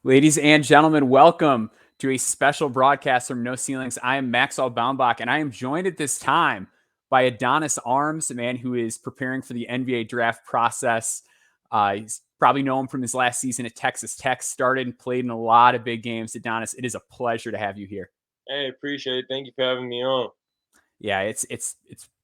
Ladies and gentlemen, welcome to a special broadcast from No Ceilings. I am Maxwell Baumbach, and I am joined at this time by Adonis Arms, a man who is preparing for the NBA draft process. He's probably know him from his last season at Texas Tech, started and played in a lot of big games. Adonis, it is a pleasure to have you here. Hey, appreciate it. Thank you for having me on. Yeah, it's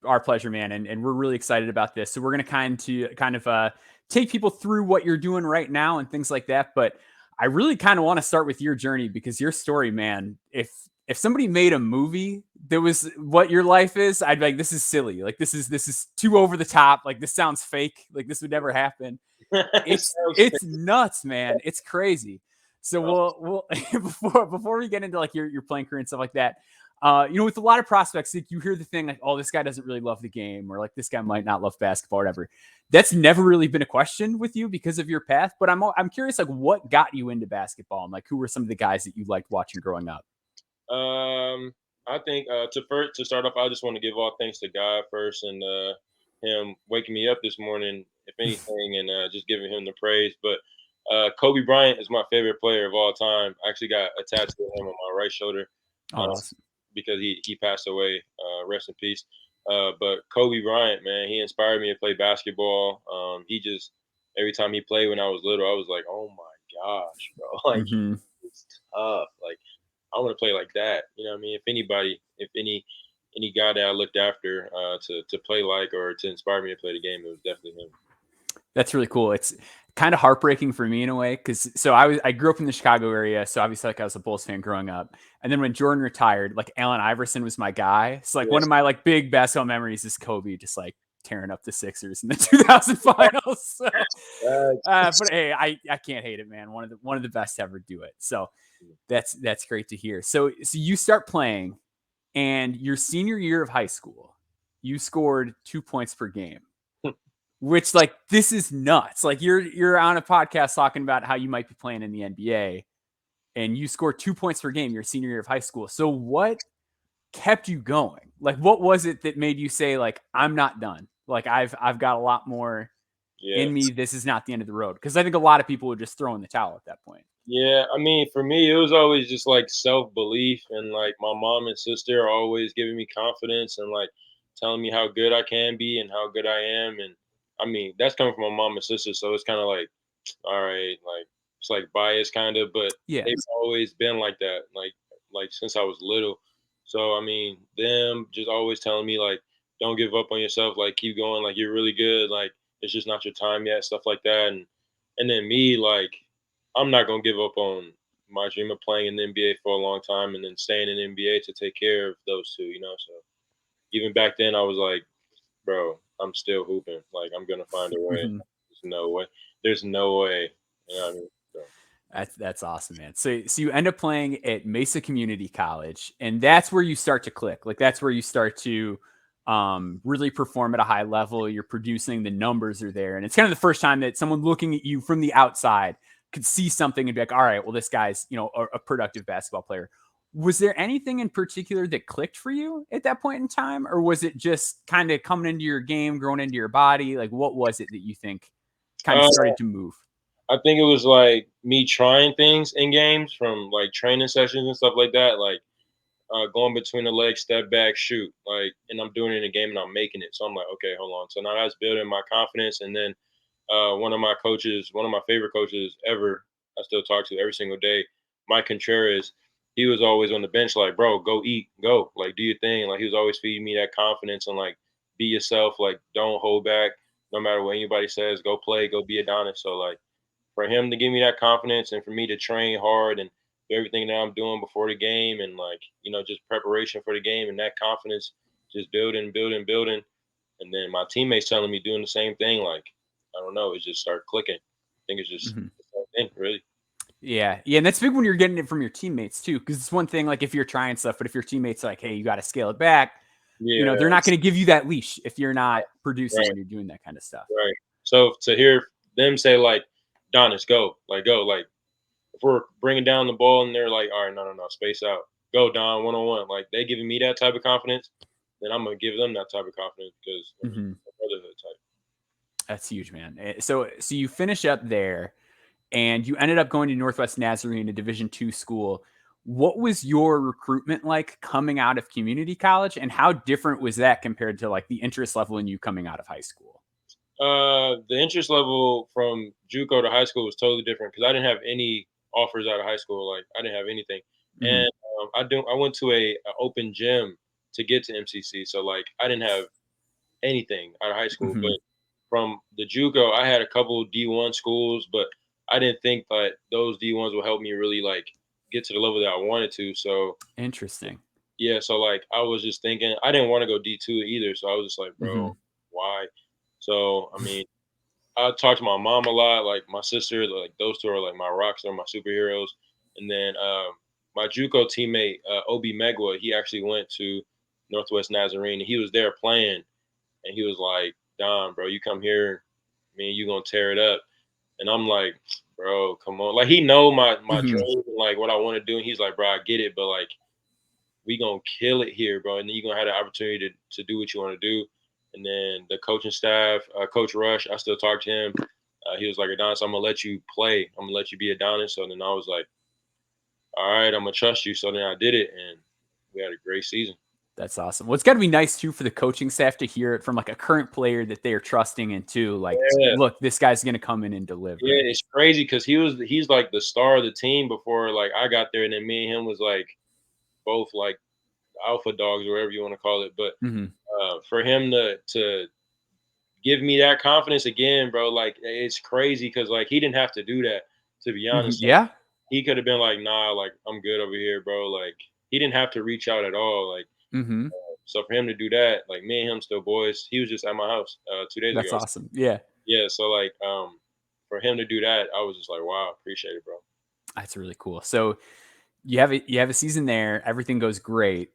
our pleasure, man, and we're really excited about this. So we're going to kind of take people through what you're doing right now and things like that, but I really kind of want to start with your journey because your story, man, if somebody made a movie that was what your life is, I'd be like, this is silly. Like this is too over the top. Like this sounds fake. Like this would never happen. It's nuts, man. It's crazy. So we'll before we get into like your playing career and stuff like that, with a lot of prospects, like you hear the thing like, oh, this guy doesn't really love the game, or like this guy might not love basketball or whatever. That's never really been a question with you because of your path. But I'm curious, like, what got you into basketball, and like, who were some of the guys that you liked watching growing up? I think to start off, I just want to give all thanks to God first and him waking me up this morning, if anything, and just giving him the praise. But Kobe Bryant is my favorite player of all time. I actually got a tattoo of him on my right shoulder Awesome. because he passed away. Rest in peace. But Kobe Bryant, man, he inspired me to play basketball. He just every time he played when I was little, I was like, oh my gosh, bro, like Mm-hmm. it's tough. Like I want to play like that. You know what I mean? If any guy that I looked after to play like or to inspire me to play the game, it was definitely him. That's really cool. It's kind of heartbreaking for me in a way because I grew up in the Chicago area, so obviously like I was a Bulls fan growing up, and then when Jordan retired, like Allen Iverson was my guy. So like one of my like big basketball memories is Kobe just like tearing up the Sixers in the 2000 finals. So, but hey, I can't hate it, man. One of the best to ever do it. So that's great to hear. So you start playing, and your senior year of high school, you scored 2 points per game. Which like this is nuts. Like you're on a podcast talking about how you might be playing in the NBA, and you scored 2 points per game your senior year of high school. So what kept you going? Like what was it that made you say like I'm not done? Like I've got a lot more in me. This is not the end of the road. Because I think a lot of people would just throw in the towel at that point. Yeah, I mean, for me, it was always just like self-belief, and like my mom and sister are always giving me confidence and like telling me how good I can be and how good I am. And I mean, that's coming from my mom and sister, so it's kind of like, all right, like it's like biased kind of, but Yeah. they've always been like that, like since I was little. So I mean, them just always telling me like, don't give up on yourself, like keep going, like you're really good, like it's just not your time yet, stuff like that. And then me like I'm not gonna give up on my dream of playing in the NBA for a long time and then staying in the NBA to take care of those two, you know. So even back then, I was like, bro, I'm still hooping. Like I'm gonna find a way. There's no way. There's no way. You know what I mean? So. That's awesome, man. So you end up playing at Mesa Community College, and that's where you start to click. Like that's where you start to really perform at a high level. You're producing, the numbers are there, and it's kind of the first time that someone looking at you from the outside could see something and be like, all right, well, this guy's a productive basketball player. Was there anything in particular that clicked for you at that point in time, or was it just kind of coming into your game, growing into your body? Like, what was it that you think kind of started to move? I think it was like me trying things in games from like training sessions and stuff like that, like going between the legs, step back, shoot, like, and I'm doing it in a game and I'm making it. So I'm like, okay, hold on. So now that's building my confidence. And then one of my coaches, one of my favorite coaches ever, I still talk to every single day, Mike Contreras. He was always on the bench, like, bro, go eat, go, like, do your thing. Like, he was always feeding me that confidence and like, be yourself, like, don't hold back, no matter what anybody says, go play, go be Adonis. So like, for him to give me that confidence and for me to train hard and do everything that I'm doing before the game and like, just preparation for the game and that confidence, just building, building, building. And then my teammates telling me doing the same thing, like, I don't know, it just started clicking. I think it's just the same thing, really. Yeah. And that's big when you're getting it from your teammates too, because it's one thing like if you're trying stuff, but if your teammates are like, hey, you got to scale it back, they're not going to give you that leash if you're not producing when you're doing that kind of stuff. Right. So to hear them say like, Donis, go, like go, like if we're bringing down the ball and they're like, all right, no, space out, go Don, 1-on-1, like they giving me that type of confidence, then I'm gonna give them that type of confidence because I mean, Hmm. brotherhood type. That's huge, man. So you finish up there, and you ended up going to Northwest Nazarene, a Division II school. What was your recruitment like coming out of community college, and how different was that compared to like the interest level in you coming out of high school? The interest level from JUCO to high school was totally different because I didn't have any offers out of high school. Like I didn't have anything, Hmm. and I went to a open gym to get to MCC. So like I didn't have anything out of high school. Hmm. But from the JUCO, I had a couple D1 schools, but I didn't think that those D1s would help me really like get to the level that I wanted to. So Interesting. yeah, so like I was just thinking I didn't want to go D2 either. So I was just like, bro, Hmm. why? So I mean, I talk to my mom a lot, like my sister, like those two are like my rock star, my superheroes. And then my JUCO teammate, Obi Megwa, he actually went to Northwest Nazarene and he was there playing and he was like, Don, bro, you come here, me and you gonna tear it up. And I'm like, bro, come on. Like he know my Hmm. dreams and like what I want to do. And he's like, bro, I get it, but like we gonna kill it here, bro. And then you're gonna have the opportunity to do what you want to do. And then the coaching staff, Coach Rush, I still talk to him. He was like, Adonis, I'm gonna let you play. I'm gonna let you be Adonis. So then I was like, all right, I'm gonna trust you. So then I did it, and we had a great season. That's awesome. Well, it's got to be nice too for the coaching staff to hear it from like a current player that they are trusting in too. Like, Yeah, look, this guy's going to come in and deliver. yeah, it's crazy because he's like the star of the team before like I got there, and then me and him was like both like alpha dogs or whatever you want to call it. But Hmm. for him to give me that confidence again, bro. Like it's crazy because like he didn't have to do that. To be Hmm. honest, like, Yeah. he could have been like, nah, like I'm good over here, bro. Like he didn't have to reach out at all. Like Hmm. so for him to do that, like me and him still boys. He was just at my house 2 days That's ago. awesome. Yeah. Yeah, so like for him to do that, I was just like, wow, appreciate it, bro. That's really cool. So you have a season there, everything goes great.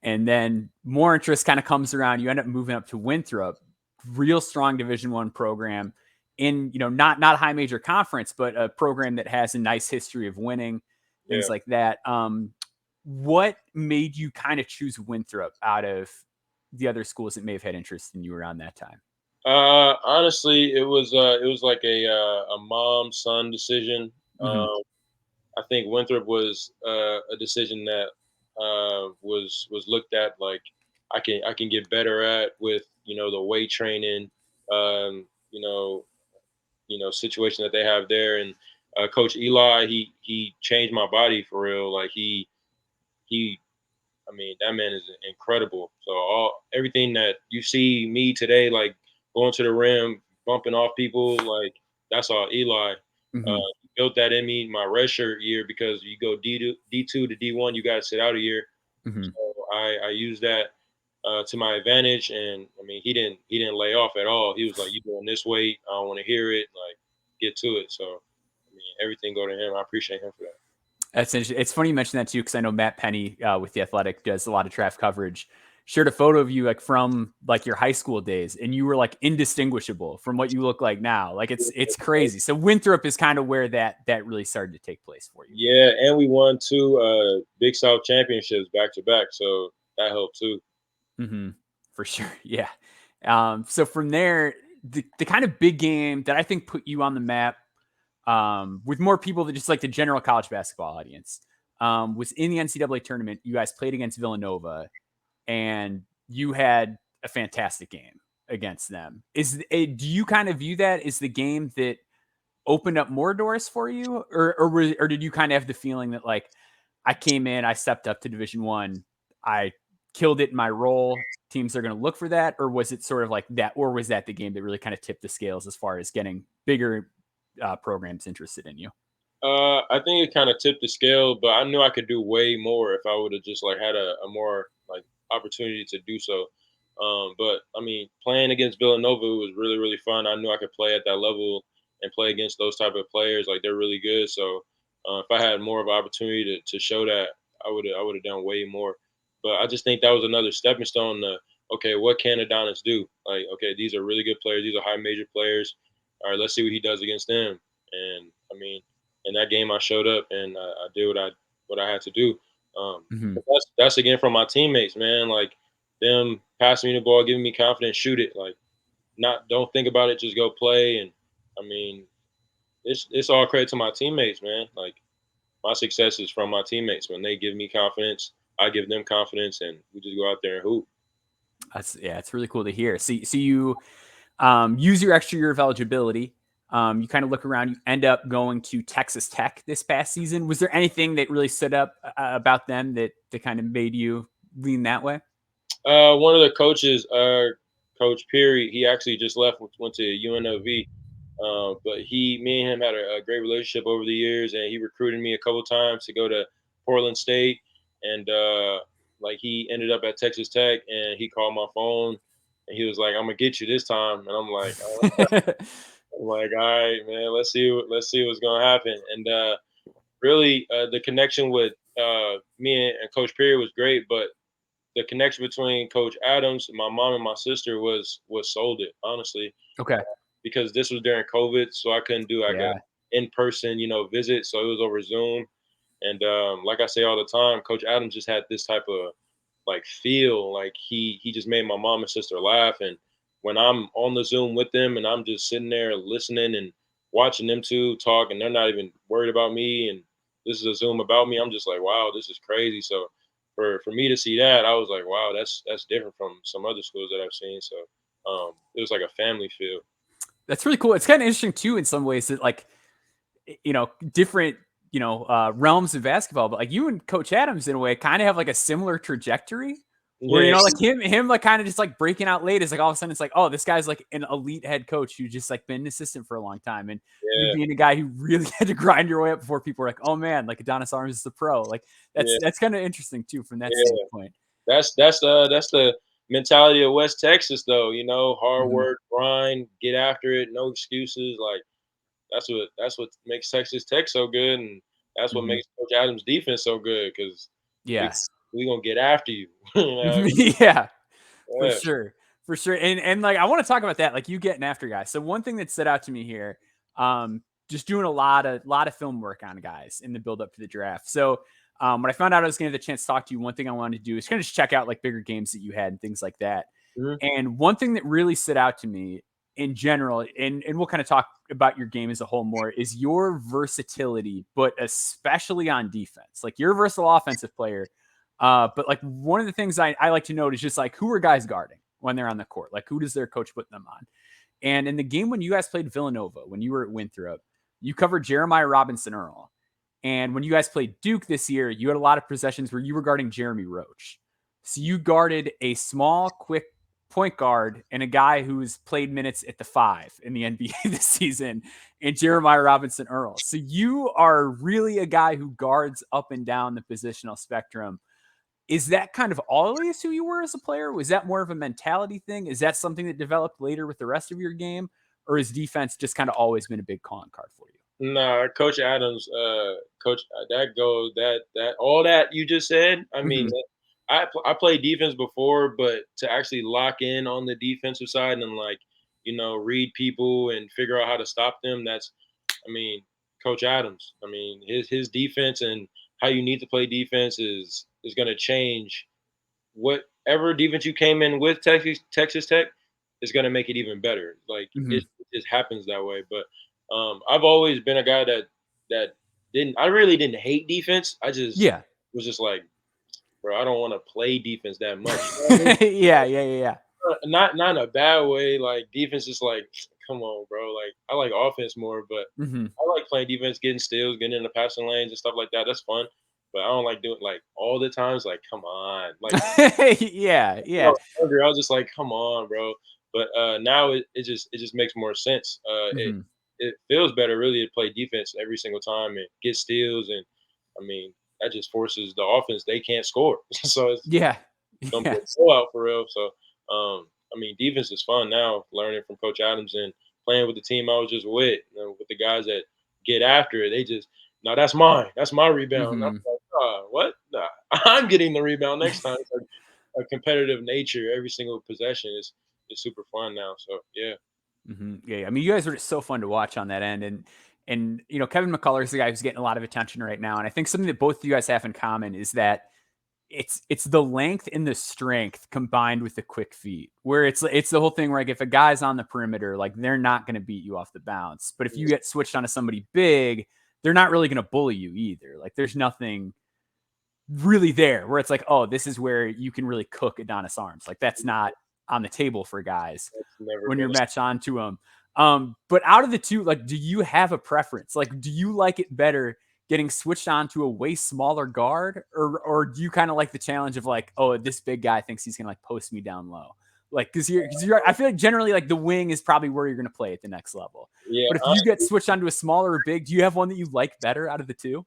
And then more interest kind of comes around. You end up moving up to Winthrop, real strong Division I program in, not a high major conference, but a program that has a nice history of winning, things Yeah. like that. What made you kind of choose Winthrop out of the other schools that may have had interest in you around that time? Honestly, it was like a mom son decision. Hmm. I think Winthrop was a decision that was looked at like I can get better at with the weight training, um, you know situation that they have there, and Coach Eli he changed my body for real. Like he I mean, that man is incredible. So everything that you see me today, like going to the rim, bumping off people, like that's all Eli. Hmm. He built that in me my redshirt year because you go D2 to D1, you got to sit out a year. Hmm. So I used that to my advantage, and I mean he didn't lay off at all. He was like, "You doing this weight? I don't want to hear it. Like, get to it." So I mean, everything go to him. I appreciate him for that. That's interesting. It's funny you mentioned that too, because I know Matt Penny with the Athletic does a lot of draft coverage. Shared a photo of you like from like your high school days, and you were like indistinguishable from what you look like now. Like it's crazy. So Winthrop is kind of where that really started to take place for you. Yeah, and we won two Big South championships back to back, so that helped too. Hmm. For sure. Yeah. So from there, the kind of big game that I think put you on the map with more people than just like the general college basketball audience was in the NCAA tournament. You guys played against Villanova, and you had a fantastic game against them. Do you kind of view that as the game that opened up more doors for you, or did you kind of have the feeling that like I came in, I stepped up to Division I, I killed it in my role. Teams are going to look for that, or was it sort of like that, or was that the game that really kind of tipped the scales as far as getting bigger programs interested in you? I think it kind of tipped the scale, but I knew I could do way more if I would have just like had a more like opportunity to do so. But I mean, playing against Villanova was really really fun. I knew I could play at that level and play against those type of players. Like they're really good. So if I had more of an opportunity to show that, I would have done way more. But I just think that was another stepping stone. To okay, what can Adonis do? Like okay, these are really good players. These are high major players. all right, let's see what he does against them. And I mean, in that game, I showed up and I did what I had to do. Mhm. But that's again from my teammates, man. Like them passing me the ball, giving me confidence, shoot it. Like not don't think about it, just go play. And I mean, it's all credit to my teammates, man. Like my success is from my teammates. When they give me confidence, I give them confidence, and we just go out there and hoop. It's really cool to hear. So you use your extra year of eligibility. You kind of look around. You end up going to Texas Tech this past season. Was there anything that really stood up about them that kind of made you lean that way? One of the coaches, Coach Peary, he actually just left, went to UNLV. But me and him had a great relationship over the years, and he recruited me a couple times to go to Portland State, and like he ended up at Texas Tech, and he called my phone, and he was like, "I'm gonna get you this time," and I'm like, I'm like, all right, man, let's see what's gonna happen, and really, the connection with me and Coach Peary was great, but the connection between Coach Adams, my mom, and my sister was what sold it, honestly, Okay. because this was during COVID, so I couldn't do like a Yeah. in person, visit. So it was over Zoom. And like I say all the time, Coach Adams just had this type of like feel, like he just made my mom and sister laugh. And when I'm on the Zoom with them and I'm just sitting there listening and watching them two talk, and they're not even worried about me, and this is a Zoom about me, I'm just like, wow, this is crazy. So for me to see that, I was like, wow, that's different from some other schools that I've seen. So it was like a family feel. That's really cool. It's kind of interesting too, in some ways that like, different, realms of basketball, but like you and Coach Adams in a way kind of have like a similar trajectory where, Yeah, like him like kind of just like breaking out late is like all of a sudden it's like, oh, this guy's like an elite head coach who just like been an assistant for a long time. And you yeah, being a guy who really had to grind your way up before people were like, oh man, like Adonis Arms is the pro. Like yeah, that's kind of interesting too from that yeah. standpoint. That's the mentality of West Texas, though. Hard Mhm. work, grind, get after it, no excuses. Like that's what makes Texas Tech so good, and that's what Mhm. makes Coach Adams' defense so good because we Yes. we gonna get after you. You know what I mean? Yeah. For Yeah. sure. For sure. And like I want to talk about that, like you getting after guys. So one thing that stood out to me here, just doing a lot of film work on guys in the build up to the draft. So when I found out I was gonna have the chance to talk to you, one thing I wanted to do is kind of just check out like bigger games that you had and things like that. Mhm. And one thing that really stood out to me in general, and we'll kind of talk about your game as a whole more, is your versatility, but especially on defense. Like you're a versatile offensive player, but like one of the things I like to note is just like who are guys guarding when they're on the court? Like who does their coach put them on? And in the game when you guys played Villanova, when you were at Winthrop, you covered Jeremiah Robinson Earl. And when you guys played Duke this year, you had a lot of possessions where you were guarding Jeremy Roach. So you guarded a small, quick point guard and a guy who's played minutes at the 5 in the NBA this season, and Jeremiah Robinson Earl. So you are really a guy who guards up and down the positional spectrum. Is that kind of always who you were as a player? Was that more of a mentality thing? Is that something that developed later with the rest of your game? Or has defense just kind of always been a big calling card for you? Nah, Coach Adams, Coach, that goes that all that you just said. I mean, Mm-hmm. I played defense before, but to actually lock in on the defensive side and like read people and figure out how to stop them. I mean, Coach Adams. I mean, his defense and how you need to play defense is going to change whatever defense you came in with Texas Tech is going to make it even better. Like Mm-hmm. it just happens that way. But I've always been a guy that didn't. I really didn't hate defense. I just Yeah. was just like, bro, I don't want to play defense that much. You know what I mean? Yeah. Not in a bad way. Like defense is like, come on, bro. Like I like offense more, but Mm-hmm. I like playing defense, getting steals, getting in the passing lanes and stuff like that. That's fun. But I don't like doing like all the times. Like, come on, like I Yeah. was younger, I was just like, "Come on, bro." But now it just makes more sense. Mm-hmm. It feels better really to play defense every single time and get steals, and I mean that just forces the offense. They can't score, so it's Yeah. gonna be Yeah. a blowout for real. So I mean defense is fun now. Learning from Coach Adams and playing with the team I was just with, with the guys that get after it. They just no, that's mine. That's my rebound. I'm Mm-hmm. like, what? Nah, I'm getting the rebound next time. It's like a competitive nature every single possession is super fun now. So yeah. Yeah, I mean, you guys are just so fun to watch on that end, and you know, Kevin McCullough is the guy who's getting a lot of attention right now, and I think something that both of you guys have in common is that it's the length and the strength combined with the quick feet, where it's the whole thing where like if a guy's on the perimeter, like they're not going to beat you off the bounce, but if you get switched onto somebody big, they're not really going to bully you either. Like there's nothing really there where it's like, oh, this is where you can really cook Adonis Arms. Like that's not on the table for guys It's never when been. you're matched onto them. But out of the two, like, do you have a preference? Like, do you like it better getting switched on to a way smaller guard, or do you kind of like the challenge of like, oh, this big guy thinks he's gonna like post me down low? Like, because I feel like generally like the wing is probably where you're gonna play at the next level. Yeah, But if you get switched onto a smaller or big, do you have one that you like better out of the two?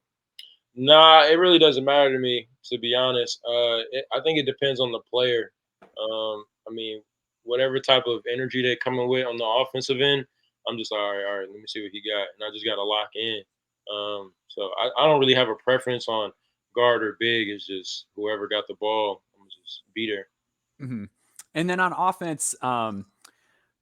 nah, it really doesn't matter to me, to be honest. I think it depends on the player. I mean, whatever type of energy they're coming with on the offensive end, I'm just all right, let me see what he got, and I just got to lock in. So I don't really have a preference on guard or big. It's just whoever got the ball, I'm just beat her. Mm-hmm. And then on offense,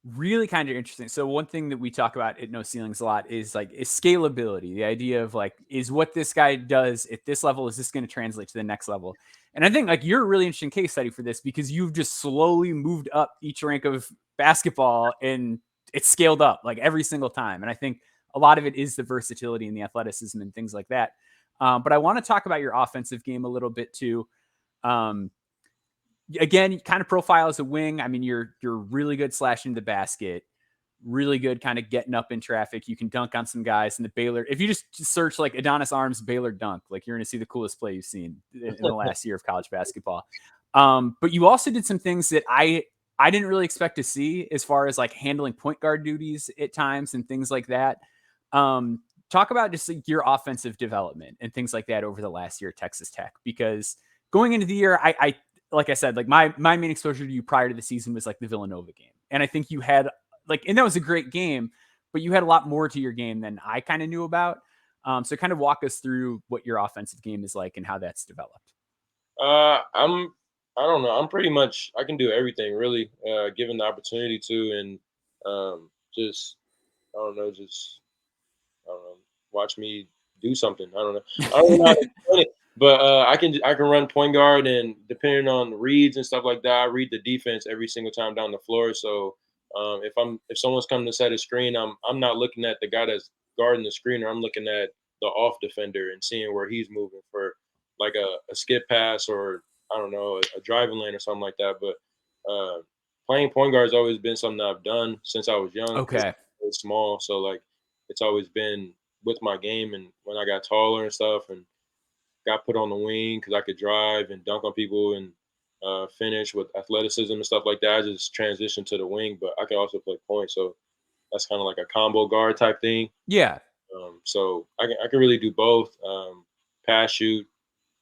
really kind of interesting. So one thing that we talk about at No Ceilings a lot is scalability. The idea of like, is what this guy does at this level, is this going to translate to the next level? And I think like you're a really interesting case study for this because you've just slowly moved up each rank of basketball and it's scaled up like every single time. And I think a lot of it is the versatility and the athleticism and things like that. But I want to talk about your offensive game a little bit too. Um, Again, kind of profile as a wing. I mean, you're really good slashing the basket, really good kind of getting up in traffic. You can dunk on some guys in the Baylor. If you just search like Adonis Arms Baylor dunk, like you're going to see the coolest play you've seen in the last year of college basketball. But you also did some things that I didn't really expect to see as far as like handling point guard duties at times and things like that. Talk about just like your offensive development and things like that over the last year at Texas Tech, because going into the year, I like I said, like my main exposure to you prior to the season was like the Villanova game. And I think you had like, and that was a great game, but you had a lot more to your game than I kind of knew about. So kind of walk us through what your offensive game is like and how that's developed. I'm I don't know. I'm pretty much I can do everything really, given the opportunity to, and just I don't know, just I don't know, watch me do something. I don't know. I don't know how to explain it, but I can run point guard, and depending on reads and stuff like that, I read the defense every single time down the floor. So if someone's coming to set a screen, I'm not looking at the guy that's guarding the screen, or I'm looking at the off defender and seeing where he's moving for like a skip pass, or I don't know, a driving lane or something like that. But playing point guard has always been something that I've done since I was young. 'Cause Okay. I was small, so like it's always been with my game. And when I got taller and stuff, and got put on the wing because I could drive and dunk on people and finish with athleticism and stuff like that, I just transitioned to the wing. But I could also play point, so that's kind of like a combo guard type thing. Yeah. So I can really do both: pass, shoot,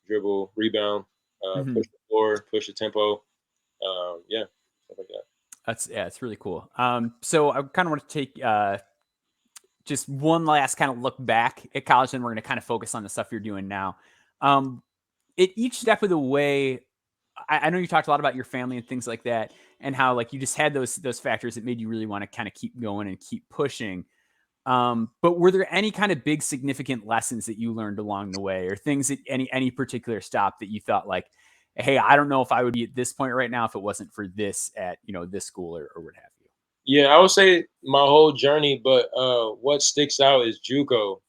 dribble, rebound, Mm-hmm. push the floor, push the tempo. Yeah, stuff like that. Yeah, it's really cool. So I kind of want to take just one last kind of look back at college, and we're going to kind of focus on the stuff you're doing now. Um, at each step of the way, I know you talked a lot about your family and things like that, and how like you just had those factors that made you really want to kind of keep going and keep pushing. But were there any kind of big significant lessons that you learned along the way, or things that any particular stop that you thought like, hey, I don't know if I would be at this point right now if it wasn't for this at this school or what have you. Yeah, I would say my whole journey, but what sticks out is JUCO.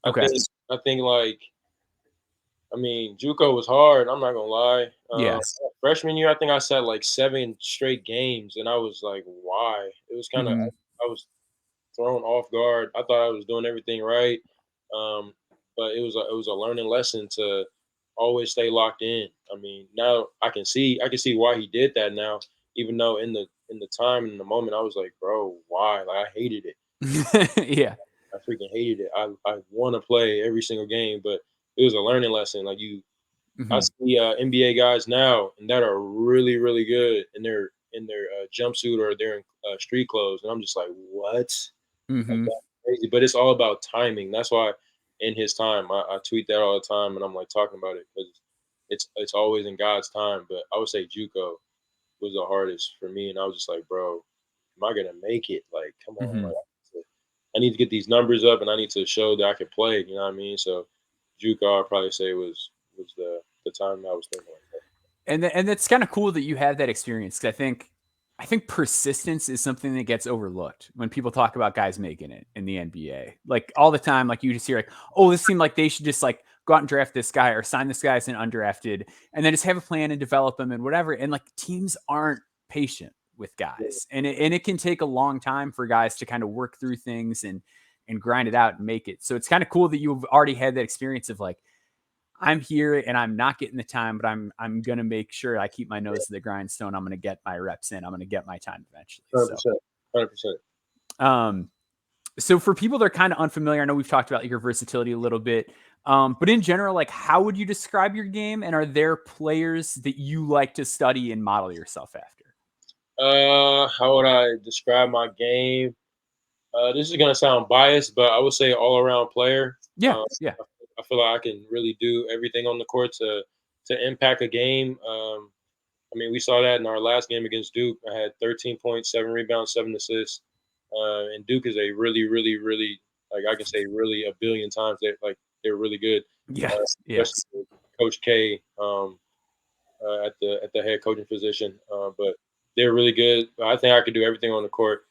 I Okay. think I think like I mean, JUCO was hard. I'm not gonna lie. Yeah. Freshman year, I think I sat like 7 straight games, and I was like, "Why?" It was kind of Hmm. I was thrown off guard. I thought I was doing everything right, um, but it was a learning lesson to always stay locked in. I mean, now I can see why he did that now, even though in the time in the moment I was like, "Bro, why?" Like I hated it. Yeah. I freaking hated it. I want to play every single game, but it was a learning lesson. Like I Hmm. see NBA guys now, and that are really, really good in their jumpsuit, or they're in street clothes, and I'm just like, what? Like Hmm. that's crazy. But it's all about timing. That's why in his time, I tweet that all the time, and I'm like talking about it because it's always in God's time. But I would say JUCO was the hardest for me, and I was just like, bro, am I gonna make it? Like, come on, Mhm. like I need to get these numbers up, and I need to show that I can play. You know what I mean? So, JUCO, I'd probably say was the time I was thinking like that. And it's kind of cool that you had that experience, because I think persistence is something that gets overlooked when people talk about guys making it in the NBA. Like all the time, like you just hear like, oh, this seemed like they should just like go out and draft this guy or sign this guy as an undrafted and then just have a plan and develop him and whatever. And like teams aren't patient with Yeah, guys. And it can take a long time for guys to kind of work through things and grind it out and make it. So it's kind of cool that you've already had that experience of like, I'm here and I'm not getting the time, but I'm gonna make sure I keep my nose to the grindstone. I'm gonna get my reps in. I'm gonna get my time eventually. 100%, 100%. Um, so for people that are kind of unfamiliar, I know we've talked about your versatility a little bit, but in general, like how would you describe your game? And are there players that you like to study and model yourself after? How would I describe my game? This is gonna sound biased, but I would say all around player. Yeah, Uh, yeah. I feel like I can really do everything on the court to impact a game. I mean, we saw that in our last game against Duke. I had 13 points, 7 rebounds, 7 assists. And Duke is a really, really, really like I can say really a billion times they're really good. Yeah, yeah. Especially with Coach K at the head coaching position. But they're really good. I think I could do everything on the court.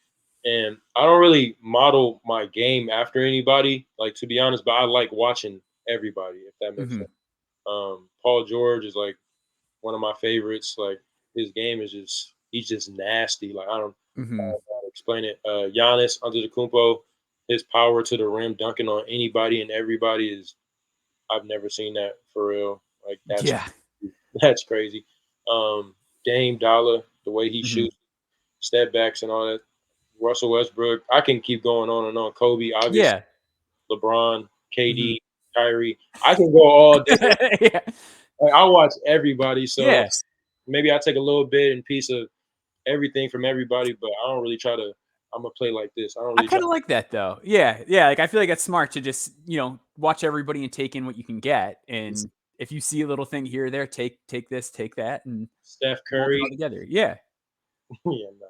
And I don't really model my game after anybody, like to be honest, but I like watching everybody, if that makes Hmm. sense. Paul George is like one of my favorites. Like his game is just he's just nasty. Like I Hmm. don't know how to explain it. Giannis Antetokounmpo, his power to the rim, dunking on anybody and everybody is I've never seen that for real. Like Yeah. that's crazy. Dame Dollar, the way he Hmm. shoots, step backs and all that. Russell Westbrook. I can keep going on and on. Kobe, obviously, Yeah. LeBron, Hmm. KD, Kyrie. I can go all day. Yeah. Like, I watch everybody, so Yeah. maybe I take a little bit and piece of everything from everybody, but I don't really try to. I'm gonna play like this. I don't I really try. kind of like that though. Yeah, yeah. Like I feel like that's smart to just watch everybody and take in what you can get. And if you see a little thing here or there, take this, take that, and Steph mold it Curry. all together. Yeah, Yeah, no.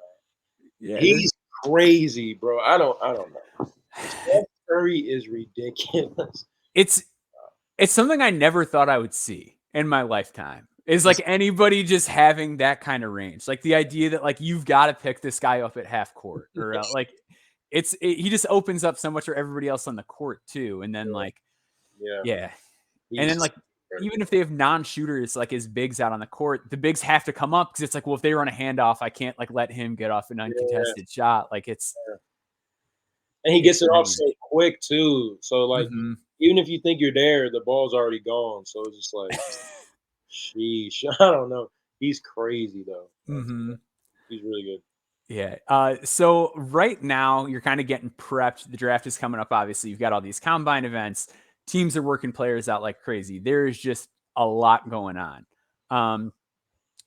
yeah. There's He's crazy, bro. I don't know. Steph Curry is ridiculous. it's it's something I never thought I would see in my lifetime. Is like anybody just having that kind of range. Like the idea that like you've got to pick this guy up at half court or like he just opens up so much for everybody else on the court too. And then Yeah, like yeah. yeah, and then, He's like, even if they have non-shooters, like, as bigs out on the court, the bigs have to come up because it's like, well, if they run a handoff, I can't, like, let him get off an yeah. uncontested shot. Like, And he it's gets it off crazy. so quick too. So like Mhm. even if you think you're there, the ball's already gone. So it's just like, sheesh. I don't know. He's crazy though. Mhm. He's really good. Yeah. So right now you're kind of getting prepped. The draft is coming up. Obviously, you've got all these combine events. Teams are working players out like crazy. There is just a lot going on. Um,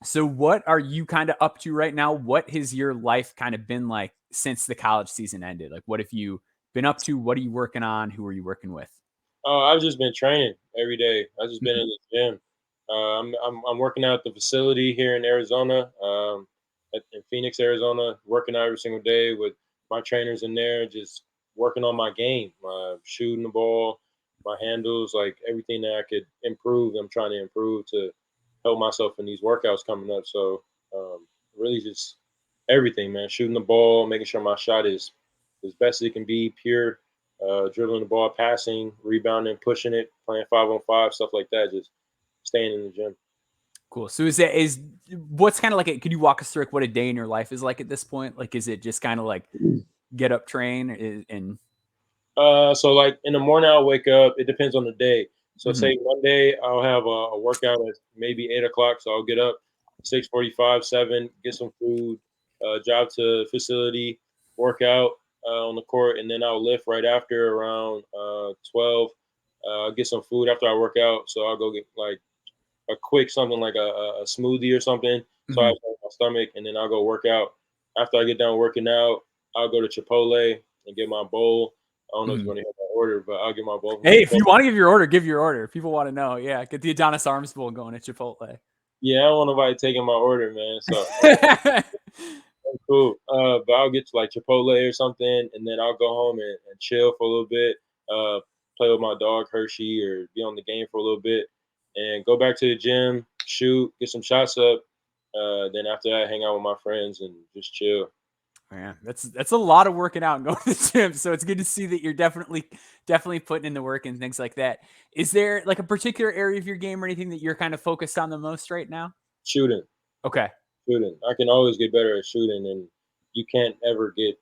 So what are you kind of up to right now? What has your life kind of been like since the college season ended? Like what have you been up to? What are you working on? Who are you working with? I've just been training every day. I've just been Mhm. in the gym. I'm working out at the facility here in Arizona, in Phoenix, Arizona. Working out every single day with my trainers in there, just working on my game, shooting the ball, my handles, like everything that I could improve. I'm trying to improve to help myself in these workouts coming up. So really, just everything, man. Shooting the ball, making sure my shot is as best as it can be, pure dribbling the ball, passing, rebounding, pushing it, playing 5-on-5, stuff like that. Just staying in the gym. Cool. So is what's kind of like could you walk us through like, what a day in your life is like at this point? Like is it just kind of like get up, train and So like in the morning, I'll wake up. It depends on the day. So Mhm. say Monday, I'll have a workout at maybe 8 o'clock. So I'll get up 6:45, 7, get some food, drive to the facility, work out on the court, and then I'll lift right after around 12. Get some food after I work out. So I'll go get like a quick something like a smoothie or something. So I have Mhm. my stomach, and then I'll go work out. After I get done working out, I'll go to Chipotle and get my bowl. I don't know if you Mhm. want to hear my order, but I'll get my bowl from Hey, if Chipotle. you want to give your order, give your order. People want to know. Yeah, get the Adonis Arms bowl going at Chipotle. Yeah, I don't want nobody taking my order, man. So I'm Cool. But I'll get to like Chipotle or something, and then I'll go home and chill for a little bit. Uh, Play with my dog Hershey, or be on the game for a little bit, and go back to the gym, shoot, get some shots up. Then after that, hang out with my friends and just chill. Man, that's a lot of working out and going to the gym. So it's good to see that you're definitely putting in the work and things like that. Is there like a particular area of your game or anything that you're kind of focused on the most right now? Shooting, Okay. shooting. I can always get better at shooting, and you can't ever get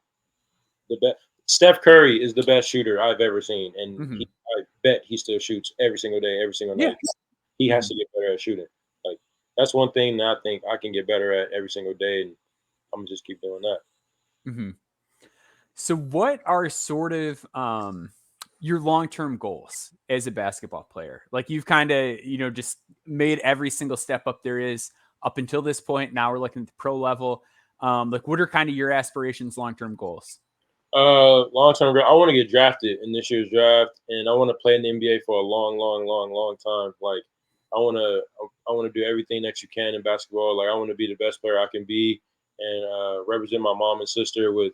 the best. Steph Curry is the best shooter I've ever seen, and Hmm. I bet he still shoots every single day, every single Yeah. night. He has Hmm. to get better at shooting. Like that's one thing that I think I can get better at every single day, and I'm gonna just keep doing that. Hmm. So what are sort of your long-term goals as a basketball player? Like you've kind of, just made every single step up there is up until this point. Now we're looking at the pro level. Like what are kind of your aspirations, long-term goals? Long term, I want to get drafted in this year's draft, and I want to play in the NBA for a long, long, long, long time. Like, I want to do everything that you can in basketball. Like, I want to be the best player I can be, and represent my mom and sister with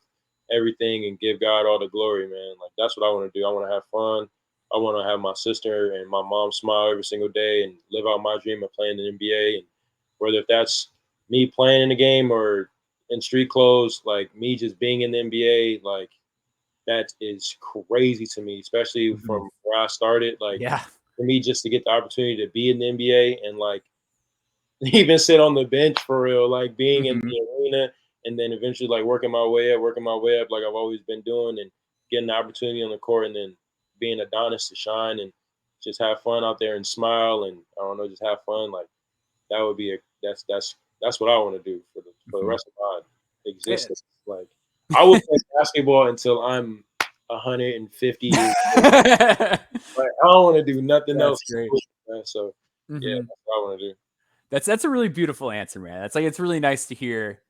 everything, and give God all the glory, man. Like, that's what I want to do. I want to have fun. I want to have my sister and my mom smile every single day, and live out my dream of playing in the NBA. And whether if that's me playing in the game or in street clothes, like me just being in the NBA, like that is crazy to me, especially Mhm. from where I started. Like Yeah. for me, just to get the opportunity to be in the NBA and like even sit on the bench for real, like being in Mhm. the arena, and then eventually like working my way up, like I've always been doing, and getting the opportunity on the court, and then being Adonis to shine and just have fun out there and smile, and I don't know, just have fun. Like that would be a that's what I want to do for the Mhm. rest of my Yeah. existence. Like I will play basketball until I'm 150 years old. Like I don't want to do nothing else. That's great. So yeah, Mhm. that's what I want to do. That's a really beautiful answer, man. That's like it's really nice to hear,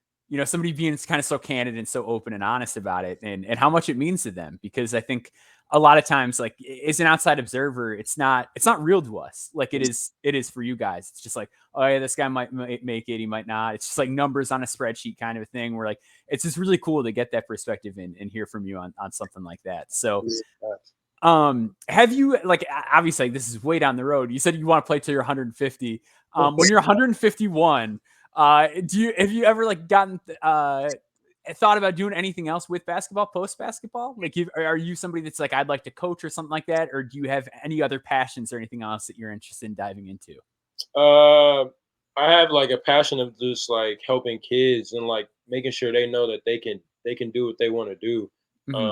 somebody being kind of so candid and so open and honest about it and how much it means to them because I think a lot of times like as an outside observer, it's not real to us like it is for you guys. It's just like, oh yeah, this guy might make it, he might not. It's just like numbers on a spreadsheet kind of a thing where like it's just really cool to get that perspective and hear from you on something like that. So have you like obviously like, this is way down the road. You said you want to play till you're 150. When you're 151, have you ever like gotten thought about doing anything else with basketball post basketball? Like, are you somebody that's like I'd like to coach or something like that, or do you have any other passions or anything else that you're interested in diving into? Uh, I have like a passion of just like helping kids and like making sure they know that they can do what they want to do. Hmm. Um,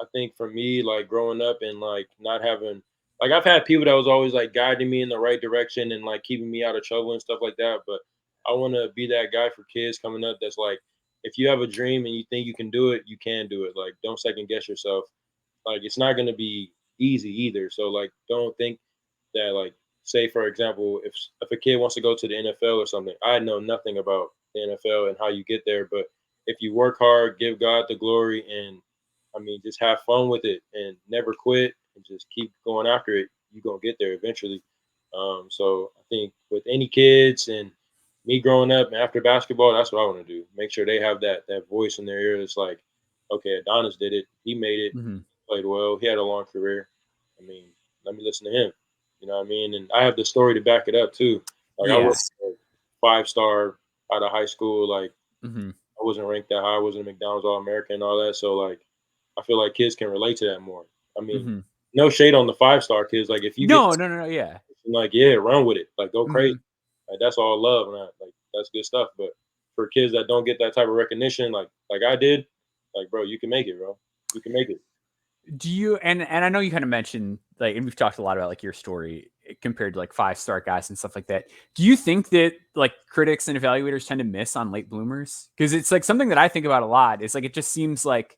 I think for me, like growing up and like not having like I've had people that was always like guiding me in the right direction and like keeping me out of trouble and stuff like that. But I want to be that guy for kids coming up that's like, if you have a dream and you think you can do it, you can do it. Like don't second guess yourself. Like it's not gonna be easy either. So like don't think that like say for example if a kid wants to go to the NFL or something, I know nothing about the NFL and how you get there, but if you work hard, give God the glory, and I mean just have fun with it and never quit and just keep going after it, you're gonna get there eventually. So I think with any kids and me growing up and after basketball, that's what I want to do. Make sure they have that voice in their ear. It's like, okay, Adonis did it. He made it. Hmm. Played well. He had a long career. I mean, let me listen to him. You know what I mean? And I have the story to back it up too. Like I Yeah. was a 5 star out of high school. Like Hmm. I wasn't ranked that high. I wasn't a McDonald's All American and all that. So like I feel like kids can relate to that more. I mean, Hmm. no shade on the 5 star kids. Like if you get No, no, no, no. Yeah. like yeah, run with it. Like go crazy. Hmm. Like that's all love and like that's good stuff. But for kids that don't get that type of recognition, like I did, like bro, you can make it, bro. You can make it. Do you and I know you kind of mentioned like and we've talked a lot about like your story compared to like 5-star guys and stuff like that. Do you think that like critics and evaluators tend to miss on late bloomers? Because it's like something that I think about a lot. It's like it just seems like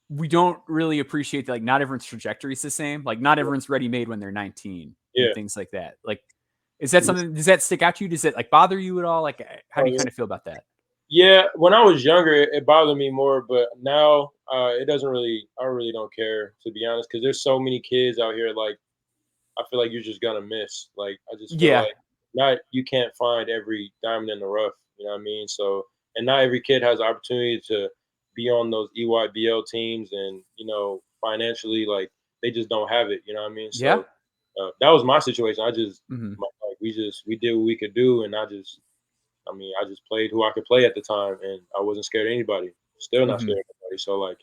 we don't really appreciate that like not everyone's trajectory is the same. Like not everyone's ready made when they're 19 and Yeah. things like that. Like is that something does that stick out to you? Does it like bother you at all? Like how Oh do you yeah. kind of feel about that? Yeah, when I was younger, it bothered me more, but now it doesn't really. I really don't care to be honest, because there's so many kids out here. Like I feel like you're just gonna miss. Like I just feel Yeah. like not you can't find every diamond in the rough. You know what I mean? So and not every kid has the opportunity to be on those EYBL teams, and financially, like they just don't have it. You know what I mean? Yeah. So that was my situation. I just Hmm. like we did what we could do, and I just played who I could play at the time, and I wasn't scared of anybody. Still not Hmm. scared of anybody. So like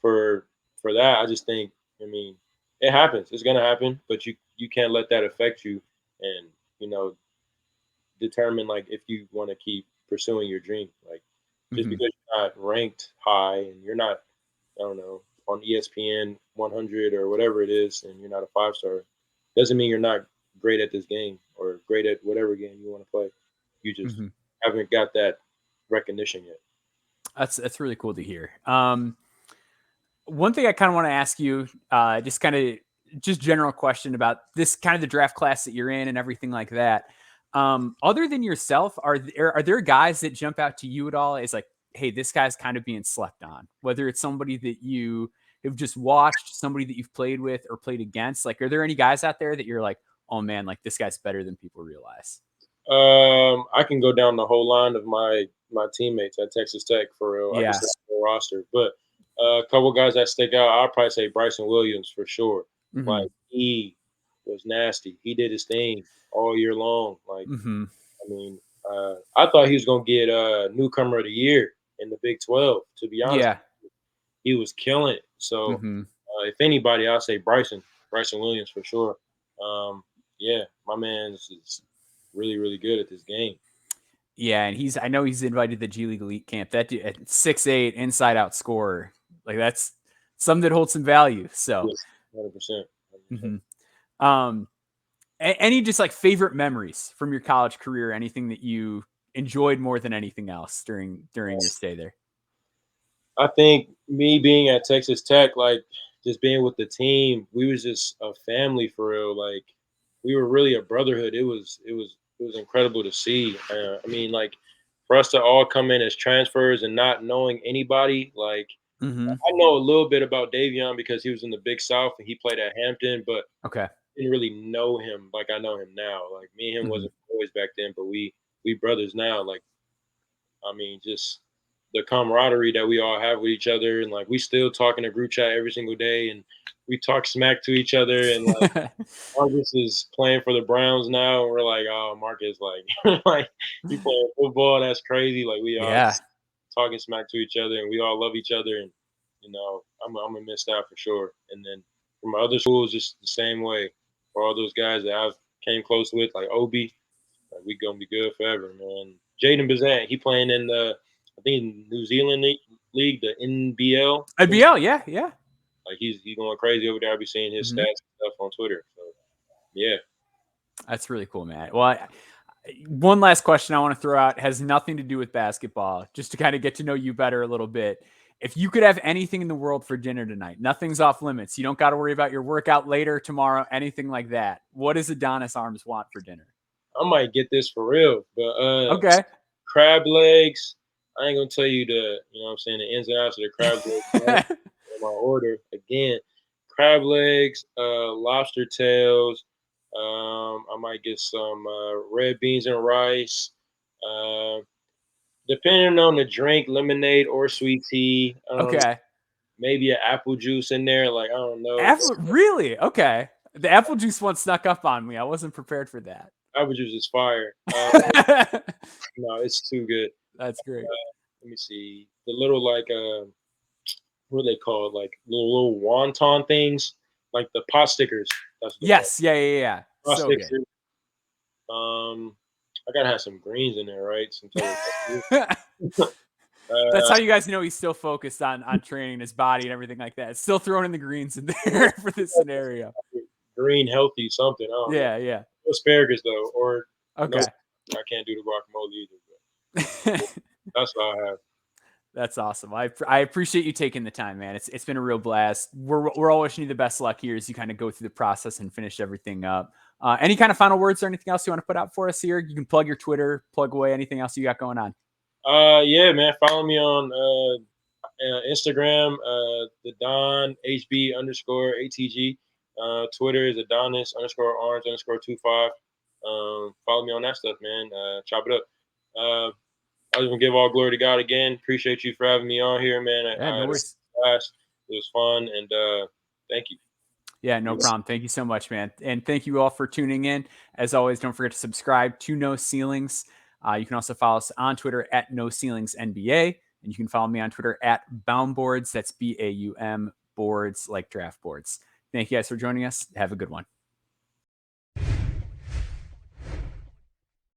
for for that, I just think, I mean, it happens. It's gonna happen, but you can't let that affect you, and you know determine like if you want to keep pursuing your dream. Like just Hmm. because you're not ranked high and you're not, I don't know, on ESPN 100 or whatever it is, and you're not a 5 star, doesn't mean you're not great at this game or great at whatever game you want to play. You just Hmm. haven't got that recognition yet. That's really cool to hear. One thing I kind of want to ask you, just kind of just general question about this kind of the draft class that you're in and everything like that. Other than yourself, are there guys that jump out to you at all? It's like, hey, this guy's kind of being slept on. Whether it's somebody that you have just watched, somebody that you've played with or played against. Like, are there any guys out there that you're like, oh man, like this guy's better than people realize? I can go down the whole line of my teammates at Texas Tech for real. I can Yeah. say the whole roster, but a couple guys that stick out, I'll probably say Bryson Williams for sure. Hmm. Like he was nasty. He did his thing all year long. Like Hmm. I mean, I thought he was gonna get newcomer of the year in the Big 12. To be honest, Yeah. he was killing it. So Hmm. if anybody, I'll say Bryson Williams for sure. Um, yeah, my man is really really good at this game. Yeah, and I know he's invited to the G League Elite Camp. That dude at 6'8", inside out scorer. Like that's something that holds some value. So, Yes, 100%. 100%. mhm. um, any just like favorite memories from your college career? Anything that you enjoyed more than anything else during your stay there? I think me being at Texas Tech, like just being with the team, we was just a family for real. Like we were really a brotherhood. It was incredible to see. I mean, like for us to all come in as transfers and not knowing anybody. Like Hmm. I know a little bit about Davion because he was in the Big South and he played at Hampton, but Okay. didn't really know him like I know him now. Like me and him Hmm. wasn't boys back then, but we brothers now. Like I mean, just the camaraderie that we all have with each other, and like we still talk in a group chat every single day, and we talk smack to each other. And like Marcus is playing for the Browns now, and we're like, oh, Marcus, like, like he playing football. That's crazy. Like we all Yeah. just talking smack to each other, and we all love each other. And I'm gonna miss that for sure. And then from my other schools, just the same way. For all those guys that I've came close with, like Obi, like we gonna be good forever, man. Jaden Bazant, he playing in the I think New Zealand league, the NBL. IBL. Yeah. Yeah. Like he's going crazy over there. I be seeing his Hmm. stats and stuff on Twitter. So yeah, That's really cool, man. Well, one last question I want to throw out has nothing to do with basketball, just to kind of get to know you better a little bit. If you could have anything in the world for dinner tonight, nothing's off limits. You don't got to worry about your workout later, tomorrow, anything like that. What does Adonis Arms want for dinner? I might get this for real, but Okay. crab legs. I ain't gonna tell you the what I'm saying, the ins and outs of the crab legs on my order again. Crab legs, lobster tails. I might get some red beans and rice. Uh, Depending on the drink, lemonade or sweet tea. I don't know, Okay. maybe an apple juice in there. Like I don't know. Apple, really? Okay. The apple juice one snuck up on me. I wasn't prepared for that. Apple juice is fire. No, it's too good. That's great. Let me see. The little like what are they called? Like little wonton things, like the pot stickers. That's what they're called. Yes. Yeah. Yeah. Yeah. Pot So good. stickers. I gotta have some greens in there, right? Some type of That's uh, how you guys know he's still focused on training his body and everything like that. It's still throwing in the greens in there for this scenario. green healthy something. I don't know. Yeah, yeah. Asparagus though, or no, Okay. I can't do the guacamole either. But that's what I have. That's awesome. I appreciate you taking the time, man. It's been a real blast. We're all wishing you the best luck here as you kind of go through the process and finish everything up. Any kind of final words or anything else you want to put out for us here? You can plug your Twitter, plug away anything else you got going on. Yeah, man. Follow me on Instagram, the Don HB underscore ATG. Twitter is Adonis underscore Arms underscore 25. Follow me on that stuff, man. Chop it up. I just want to give all glory to God again. Appreciate you for having me on here, man. Yeah, I no had a worries. blast. It was fun, and thank you. Yeah, no problem. Thank you so much, man. And thank you all for tuning in. As always, don't forget to subscribe to No Ceilings. You can also follow us on Twitter at No Ceilings NBA. And you can follow me on Twitter at Baumboards. That's BAUM boards like draft boards. Thank you guys for joining us. Have a good one.